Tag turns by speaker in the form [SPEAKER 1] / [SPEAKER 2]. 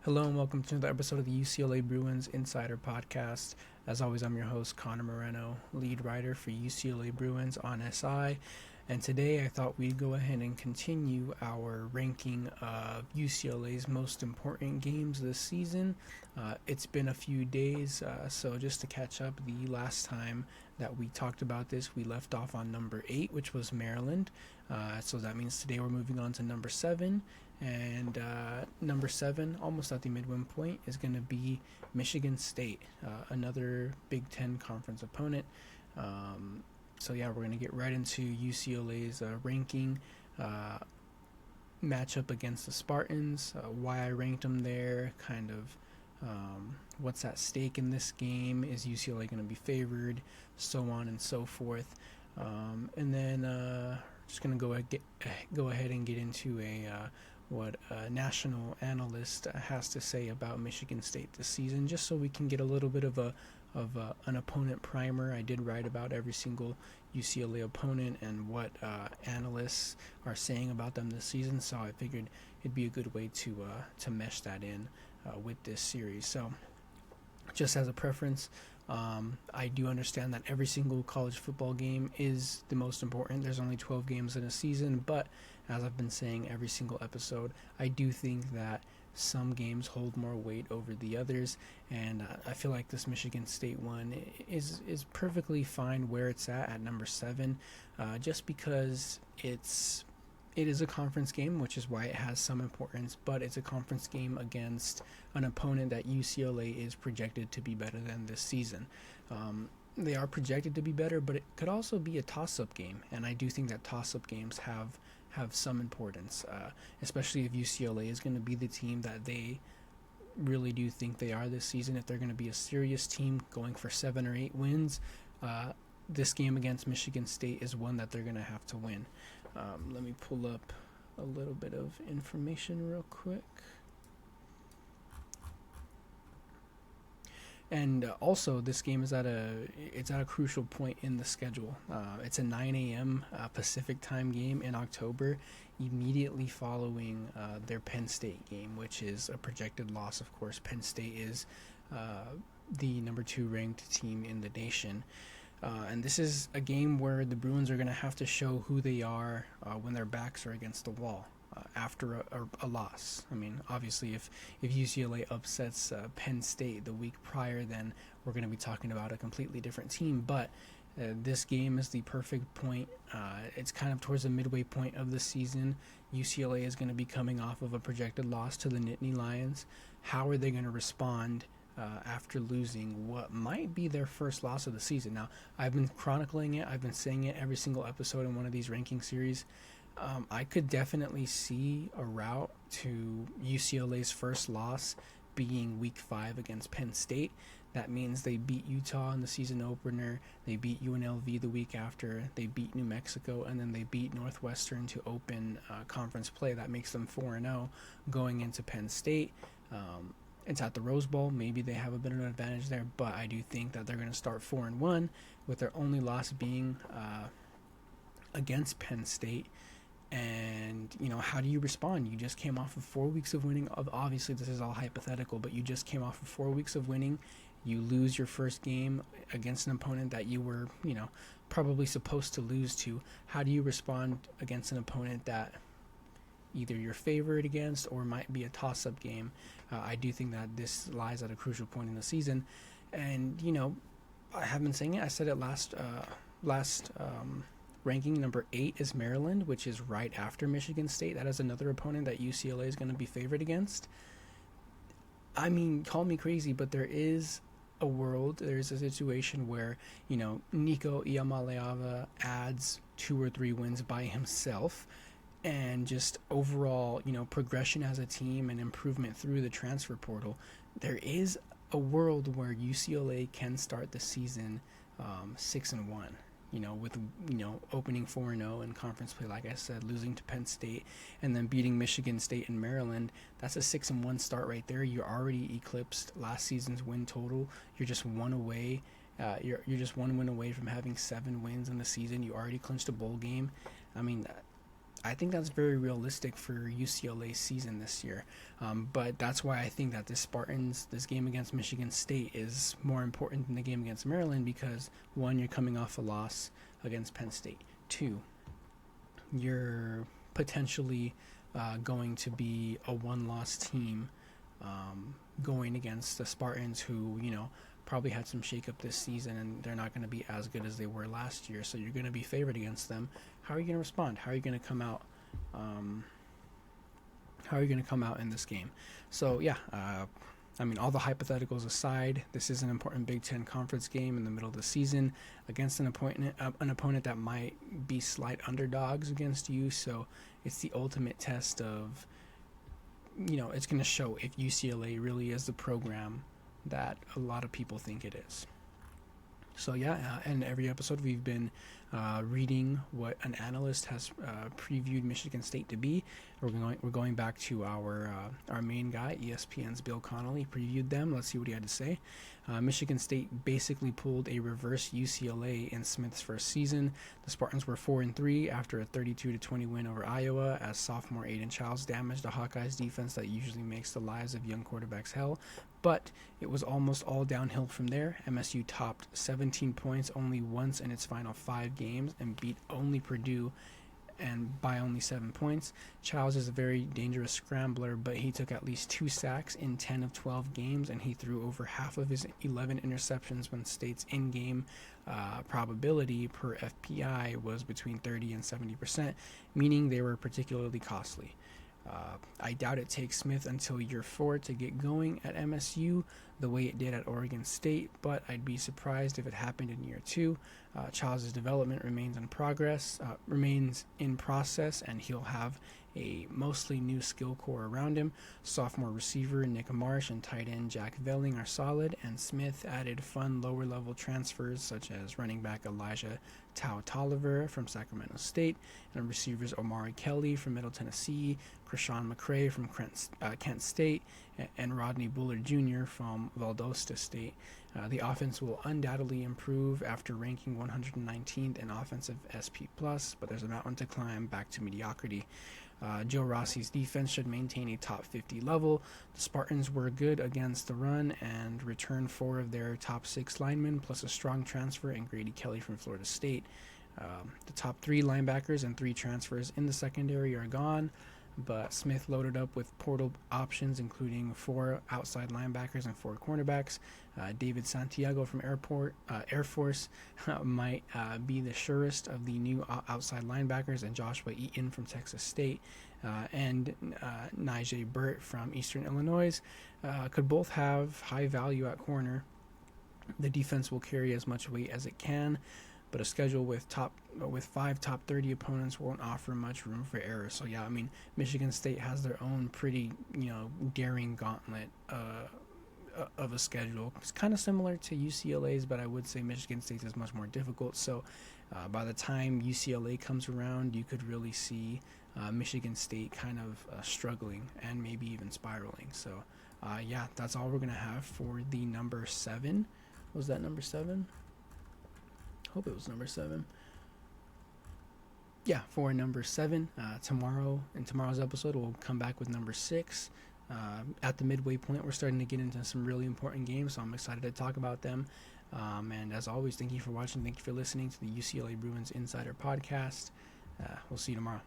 [SPEAKER 1] Hello and welcome to another episode of the UCLA Bruins Insider Podcast. As always, I'm your host, Connor Moreno, lead writer for UCLA Bruins on SI. And today I thought we'd go ahead and continue our ranking of UCLA's most important games this season. It's been a few days, so just to catch up, the last time that we talked about this, we left off on number 8, which was Maryland. So that means today we're moving on to number 7. And number 7, almost at the midway point, is going to be Michigan State, another Big Ten conference opponent. So yeah, we're going to get right into UCLA's ranking, matchup against the Spartans, why I ranked them there, kind of what's at stake in this game, is UCLA going to be favored, so on and so forth. And then just going to go ahead and get into what a national analyst has to say about Michigan State this season, just so we can get a little bit of an opponent primer. I did write about every single UCLA opponent and what analysts are saying about them this season, so I figured it'd be a good way to mesh that in with this series. So just as a preference, I do understand that every single college football game is the most important. There's only 12 games in a season, but as I've been saying every single episode, I do think that some games hold more weight over the others, and I feel like this Michigan State one is perfectly fine where it's at number 7, just because it is a conference game, which is why it has some importance, but it's a conference game against an opponent that UCLA is projected to be better than this season. They are projected to be better, but it could also be a toss-up game, and I do think that toss-up games have some importance, especially if UCLA is going to be the team that they really do think they are this season. If they're going to be a serious team going for 7 or 8 wins, this game against Michigan State is one that they're going to have to win. Let me pull up a little bit of information real quick. And also, this game is at a crucial point in the schedule. It's a 9 a.m. Pacific time game in October, immediately following their Penn State game, which is a projected loss. Of course, Penn State is the number 2 ranked team in the nation. And this is a game where the Bruins are going to have to show who they are when their backs are against the wall after a loss. I mean, obviously, if UCLA upsets Penn State the week prior, then we're going to be talking about a completely different team. But this game is the perfect point. It's kind of towards the midway point of the season. UCLA is going to be coming off of a projected loss to the Nittany Lions. How are they going to respond after losing what might be their first loss of the season? Now, I've been chronicling it. I've been saying it every single episode in one of these ranking series. I could definitely see a route to UCLA's first loss being week 5 against Penn State. That means they beat Utah in the season opener, they beat UNLV the week after, they beat New Mexico, and then they beat Northwestern to open conference play. That makes them 4-0 going into Penn State. It's at the Rose Bowl. Maybe they have a bit of an advantage there, but I do think that they're going to start 4-1 with their only loss being against Penn State. And, how do you respond? You just came off of 4 weeks of winning. Obviously, this is all hypothetical, but you just came off of 4 weeks of winning. You lose your first game against an opponent that you were, probably supposed to lose to. How do you respond against an opponent that either you're favored against or might be a toss-up game? I do think that this lies at a crucial point in the season. And, I have been saying it. I said it last ranking. Number 8 is Maryland, which is right after Michigan State. That is another opponent that UCLA is going to be favored against. I mean, call me crazy, but there is a situation where, Nico Iamaleava adds 2 or 3 wins by himself, and just overall, progression as a team and improvement through the transfer portal. There is a world where UCLA can start the season 6-1. With opening 4-0 in conference play, like I said, losing to Penn State, and then beating Michigan State and Maryland. That's a 6-1 start right there. You already eclipsed last season's win total. You're just one away. You're just one win away from having 7 wins in the season. You already clinched a bowl game. I mean, I think that's very realistic for UCLA's season this year. But that's why I think that this game against Michigan State is more important than the game against Maryland, because one, you're coming off a loss against Penn State. Two, you're potentially going to be a one-loss team going against the Spartans, who, probably had some shakeup this season, and they're not going to be as good as they were last year. So you're going to be favored against them. How are you going to respond? How are you going to come out? How are you going to come out in this game? So yeah, all the hypotheticals aside, this is an important Big Ten conference game in the middle of the season against an opponent that might be slight underdogs against you. So it's the ultimate test of, it's going to show if UCLA really is the program that a lot of people think it is. So yeah, in every episode we've been reading what an analyst has previewed Michigan State to be. We're going back to our main guy, ESPN's Bill Connolly, previewed them. Let's see what he had to say. Michigan State basically pulled a reverse UCLA in Smith's first season. The Spartans were 4-3 after a 32-20 win over Iowa, as sophomore Aiden Childs damaged the Hawkeyes' defense that usually makes the lives of young quarterbacks hell. But it was almost all downhill from there. MSU topped 17 points only once in its final 5 games and beat only Purdue and by only 7 points. Childs is a very dangerous scrambler, but he took at least 2 sacks in 10 of 12 games, and he threw over half of his 11 interceptions when State's in-game probability per FPI was between 30 and 70%, meaning they were particularly costly. I doubt it takes Smith until year 4 to get going at MSU the way it did at Oregon State, but I'd be surprised if it happened in year 2. Charles' development remains in process, and he'll have a mostly new skill core around him. Sophomore receiver Nick Marsh and tight end Jack Velling are solid, and Smith added fun lower-level transfers such as running back Elijah Tolliver from Sacramento State, and receivers Omari Kelly from Middle Tennessee, Krishan McCray from Kent State, and Rodney Bullard Jr. from Valdosta State. The offense will undoubtedly improve after ranking 119th in offensive SP+, but there's a mountain to climb back to mediocrity. Joe Rossi's defense should maintain a top 50 level. The Spartans were good against the run and returned 4 of their top 6 linemen, plus a strong transfer in Grady Kelly from Florida State. The top 3 linebackers and 3 transfers in the secondary are gone, but Smith loaded up with portal options, including 4 outside linebackers and 4 cornerbacks. David Santiago from Air Force might be the surest of the new outside linebackers, and Joshua Eaton from Texas State and Najee Burt from Eastern Illinois could both have high value at corner. The defense will carry as much weight as it can, but a schedule with 5 top 30 opponents won't offer much room for error. So yeah, Michigan State has their own pretty, daring gauntlet of a schedule. It's kind of similar to UCLA's, but I would say Michigan State's is much more difficult. So by the time UCLA comes around, you could really see Michigan State kind of struggling and maybe even spiraling. So yeah, that's all we're going to have for the number 7. Was that number 7? Hope it was number 7. Yeah, for number 7, in tomorrow's episode, we'll come back with number 6. At the midway point, we're starting to get into some really important games, so I'm excited to talk about them. And as always, thank you for watching. Thank you for listening to the UCLA Bruins Insider Podcast. We'll see you tomorrow.